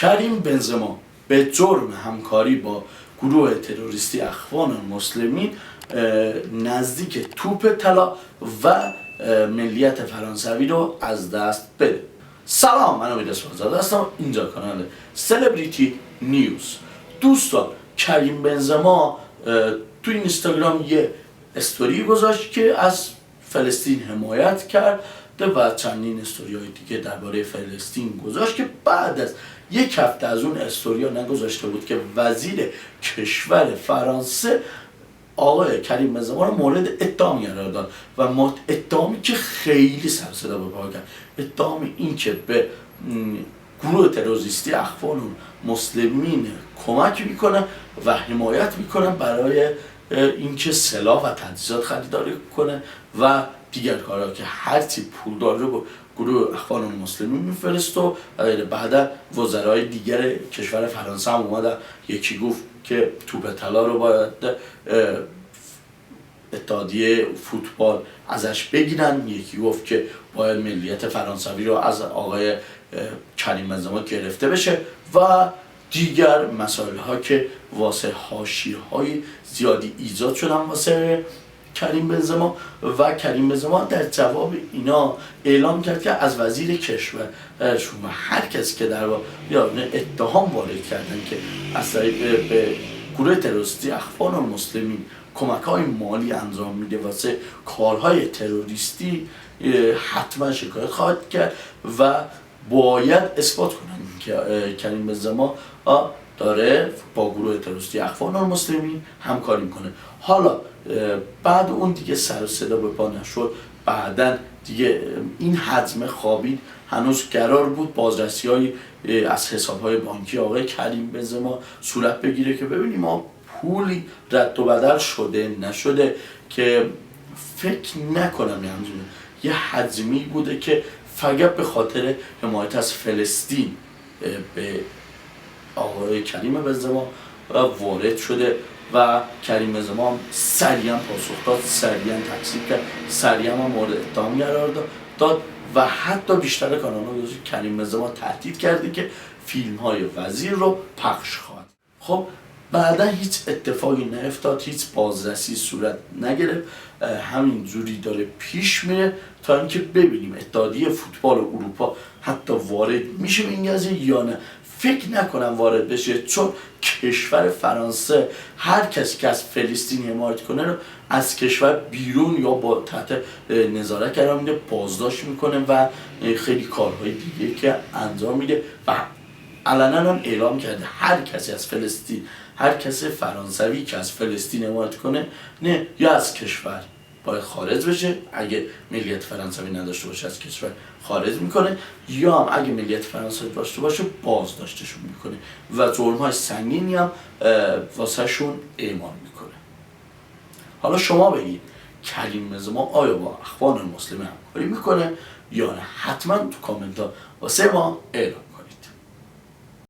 کریم بنزما به جرم همکاری با گروه تروریستی اخوان المسلمین نزدیک توپ طلا و ملیت فرانسوی رو از دست بده. سلام، من امید اسفندزاده هستم. اینجا کانال سلبریتی نیوز. دوستان، کریم بنزما تو اینستاگرام یه استوری گذاشت که از فلسطین حمایت کرد و چندین استوری های دیگه درباره فلسطین گذاشت که بعد از یک هفته از اون استوریا نگذاشته بود که وزیر کشور فرانسه آقای کریم بنزما رو مورد اتهام قرار داد و اتهامی که خیلی سر صدا به پا کرد، اتهام این که به گروه تروریستی اخوان المسلمین کمک میکنه و حمایت میکنه برای اینکه سلاح و تجهیزات خریداری کنه و دیگر کارها که هرچی پول داره با گروه اخوان المسلمین میفرسته. و بعدا وزرای دیگر کشور فرانسه هم اومدن، یکی گفت که توپ طلا رو باید اتحادیه فوتبال ازش بگیرن، یکی گفت که باید ملیت فرانسوی رو از آقای کریم بنزما گرفته بشه و دیگر مسائل ها که واسه حاشیه‌های زیادی ایجاد شدن واسه کریم بنزما. و کریم بنزما در جواب اینا اعلام کرد که از وزیر کشورشون و هر کسی که در اتهام وارد کردن که از طریق به گروه تروریستی اخوان المسلمین کمک‌های مالی انجام میده واسه کارهای تروریستی، حتما شکایت خواهد کرد و باید اثبات کنن که کریم بنزما داره با گروه تروریستی اخوان المسلمین همکاری میکنه. حالا بعد اون دیگه سر و صدا به پا نشد، بعدن دیگه این حجم خوابید. هنوز قرار بود بازرسی‌های از حساب‌های بانکی آقای کریم بنزما صورت بگیره که ببینیم ما پولی رد و بدل شده نشده، که فکر نکنم یه حجمی بوده که فقط به خاطر حمایت از فلسطین به آقای کریم بنزما وارد شده و کریم بنزما هم سریعا پاسخ داد، سریعا تکذیب کرد، سریعا هم مورد اتهام قرار داد و حتی بیشتر کانال‌ها گذاشت کریم بنزما تهدید کرده که فیلم‌های وزیر رو پخش خواهد. خب بعدا هیچ اتفاقی نیفتاد، هیچ بازرسی صورت نگرفت، همین جوری داره پیش میره تا اینکه ببینیم اتحادیه فوتبال اروپا حتی وارد میشه به این قضیه یا نه. فکر نکنم وارد بشه، چون کشور فرانسه هر کسی که از فلسطین حمایت کنه رو از کشور بیرون یا با تحت نظارت قرار میده، بازداشت میکنه و خیلی کارهای دیگه که انجام میده و علنا هم اعلام کرده هر کسی از فلسطین، هر کسی فرانسوی که از فلسطین حمایت کنه نه یا از کشور باید خارج بشه، اگه ملیت فرانسوی نداشته باشه از کشور خارج میکنه، یا هم اگه ملیت فرانسوی داشته باشه بازداشتشون میکنه و جرم‌های سنگینی هم واسه شون اعمال میکنه. حالا شما بگید کریم بنزما آیا با اخوان المسلمین همکاری میکنه یا نه؟ حتما تو کامنت ها واسه ما اعلام